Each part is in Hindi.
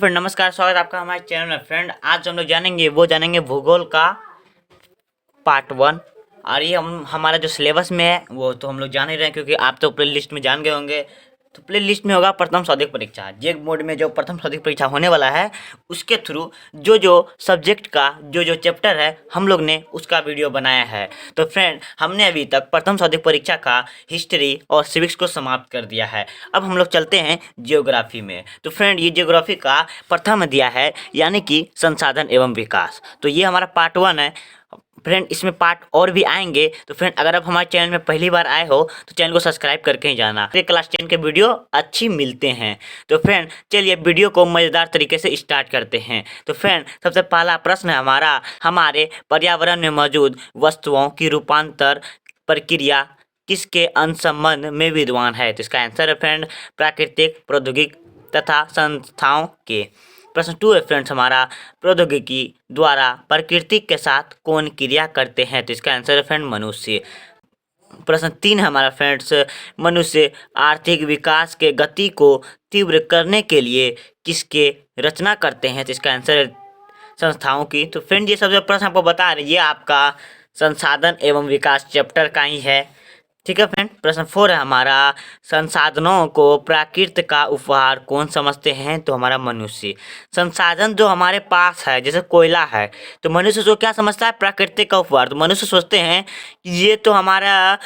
फ्रेंड नमस्कार, स्वागत है आपका हमारे चैनल में। फ्रेंड आज हम लोग जानेंगे भूगोल का पार्ट 1। और ये हमारा जो सिलेबस में है वो तो हम लोग जान ही रहे हैं, क्योंकि आप तो प्ले लिस्ट में जान गए होंगे। तो प्ले लिस्ट में होगा प्रथम सौदिक परीक्षा, जेग मोड में जो प्रथम सौदिक परीक्षा होने वाला है उसके थ्रू जो सब्जेक्ट का जो चैप्टर है हम लोग ने उसका वीडियो बनाया है। तो फ्रेंड हमने अभी तक प्रथम सौदिक परीक्षा का हिस्ट्री और सिविक्स को समाप्त कर दिया है। अब हम लोग चलते हैं जियोग्राफी में। तो फ्रेंड ये जियोग्राफी का प्रथम अध्याय है, यानी कि संसाधन एवं विकास। तो ये हमारा पार्ट 1 है। फ्रेंड इसमें पार्ट और भी आएंगे। तो फ्रेंड अगर आप हमारे चैनल में पहली बार आए हो तो चैनल को सब्सक्राइब करके ही जाना। फिर क्लास 10 के वीडियो अच्छी मिलते हैं। तो फ्रेंड चलिए वीडियो को मज़ेदार तरीके से स्टार्ट करते हैं। तो फ्रेंड सबसे पहला प्रश्न है हमारा, हमारे पर्यावरण में मौजूद वस्तुओं की रूपांतर प्रक्रिया किसके अनुसंबंध में विद्वान है? तो इसका आंसर है फ्रेंड प्राकृतिक, प्रौद्योगिक तथा संस्थाओं के। प्रश्न 2 है फ्रेंड्स हमारा, प्रौद्योगिकी द्वारा प्रकृति के साथ कौन क्रिया करते हैं? तो इसका आंसर है फ्रेंड मनुष्य। प्रश्न 3 है हमारा फ्रेंड्स, मनुष्य आर्थिक विकास के गति को तीव्र करने के लिए किसके रचना करते हैं? तो इसका आंसर है संस्थाओं की। तो फ्रेंड ये सब जो प्रश्न आपको बता रहे, ये आपका संसाधन एवं विकास चैप्टर का ही है। ठीक है फ्रेंड। प्रश्न 4 है हमारा, संसाधनों को प्राकृत का उपहार कौन समझते हैं? तो हमारा मनुष्य। संसाधन जो हमारे पास है जैसे कोयला है, तो मनुष्य जो क्या समझता है? प्राकृतिक का उपहार। तो मनुष्य सोचते हैं कि ये तो हमारा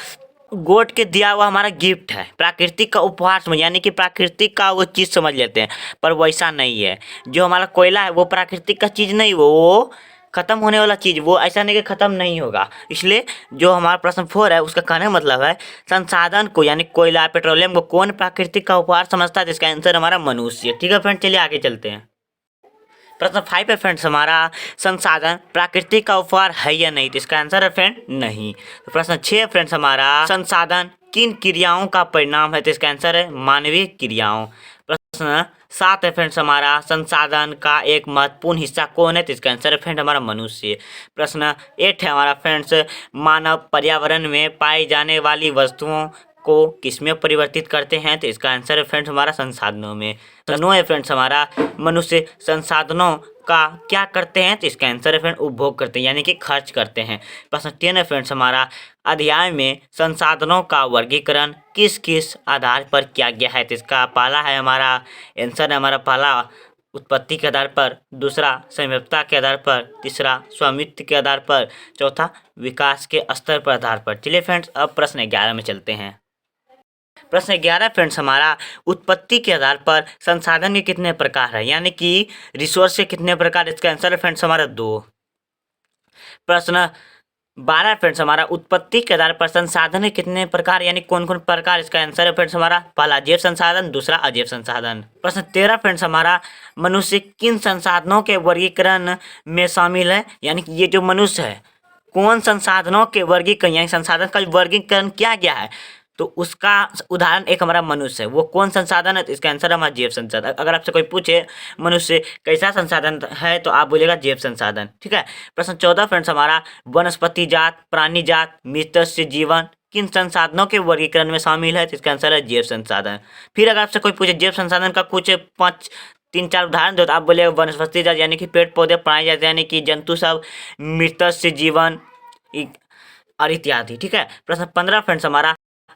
गॉड के दिया हुआ हमारा गिफ्ट है, प्राकृतिक का उपहार समझ, यानी कि प्राकृतिक का वो चीज़ समझ लेते हैं। पर वैसा नहीं है। जो हमारा कोयला है वो प्राकृतिक का चीज़ नहीं, वो खत्म होने वाला चीज़, वो ऐसा नहीं कि खत्म नहीं होगा। इसलिए जो हमारा प्रश्न 4 है उसका कहने का मतलब है संसाधन को यानी कोयला पेट्रोलियम को कौन प्राकृतिक का उपहार समझता है? जिसका आंसर हमारा मनुष्य। ठीक है फ्रेंड, चलिए आगे चलते हैं। प्रश्न 5 है फ्रेंड्स हमारा, संसाधन प्रकृति का उपहार है या नहीं? तो इसका आंसर है फ्रेंड नहीं। तो प्रश्न 6 है फ्रेंड्स हमारा, संसाधन किन क्रियाओं का परिणाम है? तो इसका आंसर है मानवीय क्रियाओं। प्रश्न 7 है फ्रेंड्स हमारा, संसाधन का एक महत्वपूर्ण हिस्सा कौन है? तो इसका आंसर है फ्रेंड हमारा मनुष्य। प्रश्न 8 है हमारा फ्रेंड्स, मानव पर्यावरण में पाई जाने वाली वस्तुओं को किसमें परिवर्तित करते हैं? तो इसका आंसर है फ्रेंड्स हमारा संसाधनों में। तो 9 है फ्रेंड्स हमारा, मनुष्य संसाधनों का क्या करते हैं? तो इसका आंसर है फ्रेंड उपभोग करते हैं, यानी कि खर्च करते हैं। प्रश्न 10 है फ्रेंड्स हमारा, अध्याय में संसाधनों का वर्गीकरण किस किस आधार पर किया गया है? तो इसका पहला है हमारा आंसर है हमारा पहला उत्पत्ति के आधार पर, दूसरा संभाव्यता के आधार पर, तीसरा स्वामित्व के आधार पर, चौथा विकास के स्तर पर आधार पर। चलिए फ्रेंड्स अब प्रश्न 11 में चलते हैं। प्रश्न 11 फ्रेंड्स हमारा, उत्पत्ति के आधार पर संसाधन के कितने प्रकार है, यानी कि रिसोर्स के कितने प्रकार? इसका आंसर है फ्रेंड्स हमारा 2। प्रश्न 12 फ्रेंड्स हमारा, उत्पत्ति के आधार पर संसाधन के कितने प्रकार, यानी कौन कौन प्रकार? इसका आंसर है फ्रेंड्स हमारा पहला जैव संसाधन, दूसरा अजैव संसाधन। प्रश्न 13 फ्रेंड्स हमारा, मनुष्य किन संसाधनों के वर्गीकरण में शामिल है? यानी कि ये जो मनुष्य है कौन संसाधनों के वर्गीकरण यानी संसाधन का वर्गीकरण किया गया है, तो उसका उदाहरण एक हमारा मनुष्य है। वो कौन संसाधन है? तो इसका आंसर है हमारा जैव संसाधन। अगर आपसे कोई पूछे मनुष्य कैसा संसाधन है तो आप बोलेगा जैव संसाधन। ठीक है। प्रश्न 14 फ्रेंड्स हमारा, वनस्पति जात, प्राणी जात, मृत्य जीवन किन संसाधनों के वर्गीकरण में शामिल है? तो इसका आंसर है जैव संसाधन। फिर अगर आपसे कोई पूछे जैव संसाधन का कुछ 3-4 उदाहरण दो तो आप बोलेगा वनस्पति जात यानी कि पेड़ पौधे, प्राणी जात यानी कि जंतु सब, मृत्य जीवन और इत्यादि। ठीक है। प्रश्न 15 फ्रेंड्स हमारा,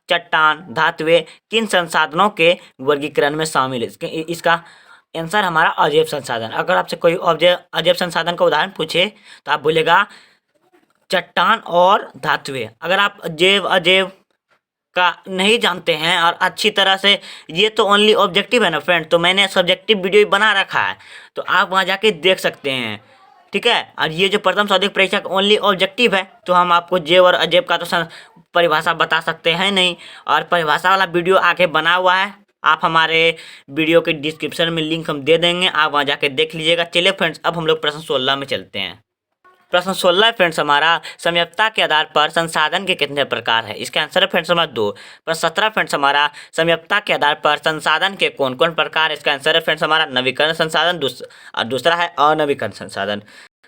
चट्टान, धातुएं किन संसाधनों के वर्गीकरण में शामिल है? इसका आंसर हमारा अजैव संसाधन। अगर आपसे कोई अजैव संसाधन का उदाहरण पूछे तो आप बोलेगा चट्टान और धातुएं। अगर आप जैव अजैव का नहीं जानते हैं और अच्छी तरह से, ये तो ओनली ऑब्जेक्टिव है ना फ्रेंड, तो मैंने सब्जेक्टिव वीडियो बना रखा है तो आप वहाँ जाके देख सकते हैं। ठीक है। और ये जो प्रथम सौदिक परीक्षा का ओनली ऑब्जेक्टिव है, तो हम आपको जैव और अजैव का तो परिभाषा बता सकते हैं नहीं, और परिभाषा वाला वीडियो आगे बना हुआ है, आप हमारे वीडियो के डिस्क्रिप्शन में लिंक हम दे देंगे, आप वहाँ जाके देख लीजिएगा। चलिए फ्रेंड्स अब हम लोग प्रश्न 16 में चलते हैं। प्रश्न 16 फ्रेंड्स हमारा, समयता के आधार पर संसाधन के कितने प्रकार है? इसका आंसर है फ्रेंड्स हमारा 2। प्रश्न 17 फ्रेंड्स हमारा, समयता के आधार पर संसाधन के कौन कौन प्रकार है? इसका आंसर है फ्रेंड्स हमारा नवीकरण संसाधन, दूसरा है अनवीकरण संसाधन।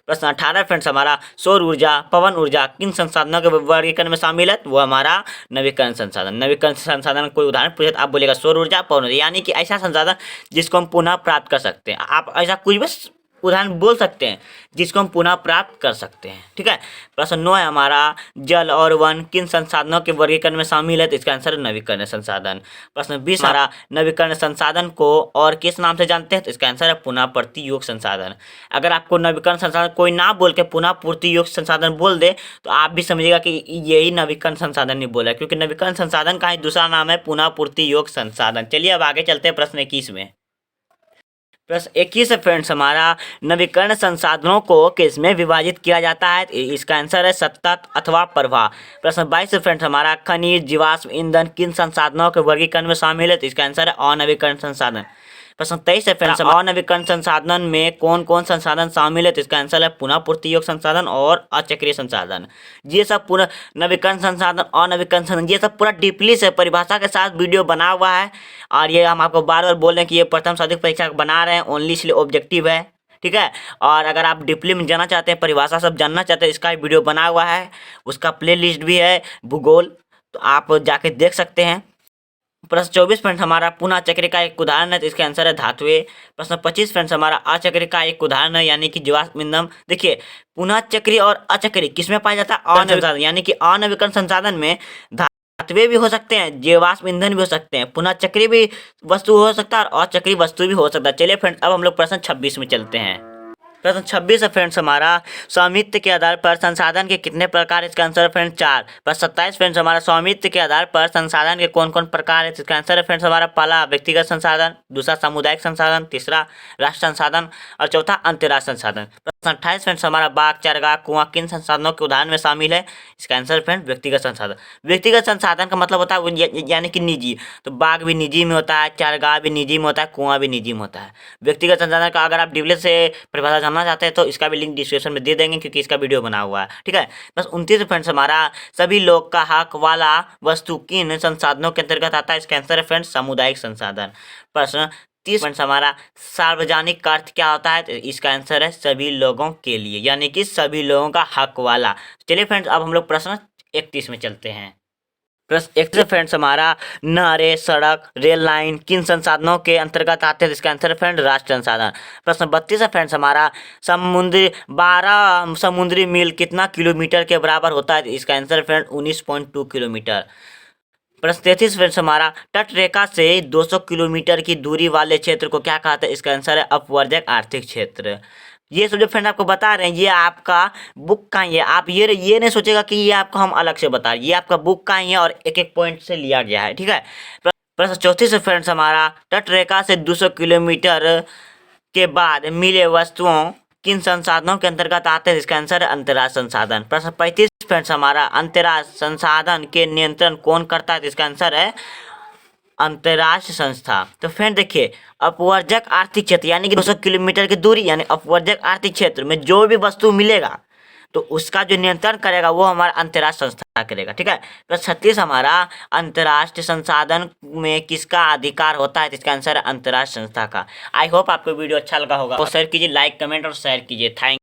प्रश्न 18 फ्रेंड्स हमारा सौर ऊर्जा, पवन ऊर्जा किन संसाधनों के वर्गीकरण में शामिल है? वो हमारा नवीकरण संसाधन। नवीकरण संसाधन कोई उदाहरण पूछे तो आप बोलेगा सौर ऊर्जा, पवन ऊर्जा, यानी कि ऐसा संसाधन जिसको हम पुनः प्राप्त कर सकते हैं। आप ऐसा कुछ भी उदाहरण बोल सकते हैं जिसको हम पुनः प्राप्त कर सकते हैं, ठीक है। प्रश्न 9 है हमारा जल और वन किन संसाधनों के वर्गीकरण में शामिल है? तो इसका आंसर है नवीकरण संसाधन। प्रश्न 20 हमारा नवीकरण संसाधन को और किस नाम से जानते हैं? तो इसका आंसर है पुनः पूर्ति योग्य संसाधन। अगर आपको नवीकरण संसाधन कोई ना बोल के पुनः पूर्ति योग्य संसाधन बोल दे तो आप भी समझिएगा कि यही नवीकरण संसाधन नहीं बोला, क्योंकि नवीकरण संसाधन का ही दूसरा नाम है पुनः पूर्ति योग्य संसाधन। चलिए अब आगे चलते हैं प्रश्न 21 में। प्रश्न 21 फ्रेंड्स हमारा नवीकरण संसाधनों को किसमें विभाजित किया जाता है? इसका आंसर है सतत अथवा प्रवाह। प्रश्न 22 फ्रेंड्स हमारा खनिज, जीवाश्म ईंधन किन संसाधनों के वर्गीकरण में शामिल है? तो इसका आंसर है अनवीकरण संसाधन। प्रश्न 23 फ्रेंड्स अनवीकरण संसाधन में कौन कौन संसाधन शामिल है? तो इसका आंसर है पुनः पूर्ति योग्य संसाधन और अचक्रीय संसाधन। ये सब पूरा नवीकरण संसाधन, अनवीकरण संसाधन, ये सब पूरा डीपली से परिभाषा के साथ वीडियो बना हुआ है और ये हम आपको बार बार बोल रहे हैं कि ये प्रथम सैद्धांतिक परीक्षा बना रहे हैं ओनली, इसलिए ऑब्जेक्टिव है, ठीक है। और अगर आप डीपली में जानना चाहते हैं, परिभाषा सब जानना चाहते हैं, इसका वीडियो बना हुआ है, उसका प्ले लिस्ट भी है भूगोल, तो आप जाके देख सकते हैं। प्रश्न 24 फ्रेंड्स हमारा पुनः चक्र का एक उदाहरण है, तो इसका आंसर है धातुएं। प्रश्न 25 फ्रेंड्स हमारा अचक्र का एक उदाहरण है, यानी कि जीवाश्म ईंधन। देखिए पुनः चक्री और अचक्री किसमें पाया जाता है? अनवीकरण, यानी कि अनवीकरण संसाधन में धातुएं भी हो सकते हैं, जीवाश्म ईंधन भी हो सकते हैं, पुनः चक्री भी वस्तु हो सकता है और अचक्री वस्तु भी हो सकता है। चलिए फ्रेंड्स अब हम लोग प्रश्न 26 में चलते हैं। प्रश्न 26 है फ्रेंड्स हमारा स्वामित्व के आधार पर संसाधन के कितने प्रकार? इसका आंसर है फ्रेंड्स 4। प्रश्न 27 फ्रेंड्स हमारा स्वामित्व के आधार पर संसाधन के कौन कौन प्रकार है? इसका आंसर है फ्रेंड्स हमारा पहला व्यक्तिगत संसाधन, दूसरा सामुदायिक संसाधन, तीसरा राष्ट्र संसाधन और चौथा अंतर्राष्ट्रीय संसाधन। प्रश्न 28 फ्रेंड्स हमारा बाग, चरगाह, कुआं किन संसाधनों के उदाहरण में शामिल है? इसका आंसर फ्रेंड्स व्यक्तिगत संसाधन। व्यक्तिगत संसाधन का मतलब होता है यानी कि निजी, तो बाग भी निजी में होता है, चरगाह भी निजी में होता है, कुआं भी निजी में होता है। व्यक्तिगत संसाधन का अगर आप डिटेल से परिभाषा जानना चाहते हैं तो इसका भी लिंक डिस्क्रिप्शन में दे देंगे, क्योंकि इसका वीडियो बना हुआ है, ठीक है। बस 29 फ्रेंड्स हमारा सभी लोग का हक वाला वस्तु किन संसाधनों के अंतर्गत आता है? इसका आंसर है फ्रेंड्स सामुदायिक संसाधन। प्रश्न 30 फ्रेंड्स हमारा सार्वजनिक का अर्थ क्या होता है? तो इसका आंसर है सभी लोगों के लिए, यानी कि सभी लोगों का हक वाला। चलिए फ्रेंड्स अब हम लोग प्रश्न 31 में चलते हैं। प्रश्न 31 फ्रेंड्स हमारा नहरें, सड़क, रेल लाइन किन संसाधनों के अंतर्गत आते हैं? इसका आंसर है फ्रेंड राष्ट्र संसाधन। प्रश्न 32 फ्रेंड्स हमारा 12 समुद्री मील कितना किलोमीटर के बराबर होता है? इसका आंसर फ्रेंड 19.2 किलोमीटर। प्रश्न 33 फ्रेंड्स हमारा तट रेखा से 200 किलोमीटर की दूरी वाले क्षेत्र को क्या कहते हैं? इसका आंसर है अपवर्जक आर्थिक क्षेत्र। ये सब जो फ्रेंड आपको बता रहे हैं ये आपका बुक का ही है, आप ये नहीं सोचेगा कि ये आपको हम अलग से बता रहे हैं, ये आपका बुक का ही है और एक एक पॉइंट से लिया गया है, ठीक है। प्रश्न 34 फ्रेंड्स हमारा तट रेखा से 200 किलोमीटर के बाद मिले वस्तुओं किन संसाधनों के अंतर्गत आते हैं? इसका आंसर है अंतर्राष्ट्रीय संसाधन। प्रश्न 35 फ्रेंड्स हमारा अंतर्राष्ट्रीय संसाधन के नियंत्रण कौन करता है? इसका आंसर है अंतर्राष्ट्रीय संस्था। तो फ्रेंड देखिए अपवर्जक आर्थिक क्षेत्र यानी कि 200 किलोमीटर की दूरी यानी अपवर्जक आर्थिक क्षेत्र में जो भी वस्तु मिलेगा तो उसका जो नियंत्रण करेगा वो हमारा अंतर्राष्ट्रीय संस्था करेगा, ठीक है। तो 36 हमारा अंतर्राष्ट्रीय संसाधन में किसका अधिकार होता है? इसका आंसर है अंतर्राष्ट्रीय संस्था का। आई होप आपको वीडियो अच्छा लगा होगा, तो शेयर कीजिए, लाइक कमेंट और शेयर कीजिए। थैंक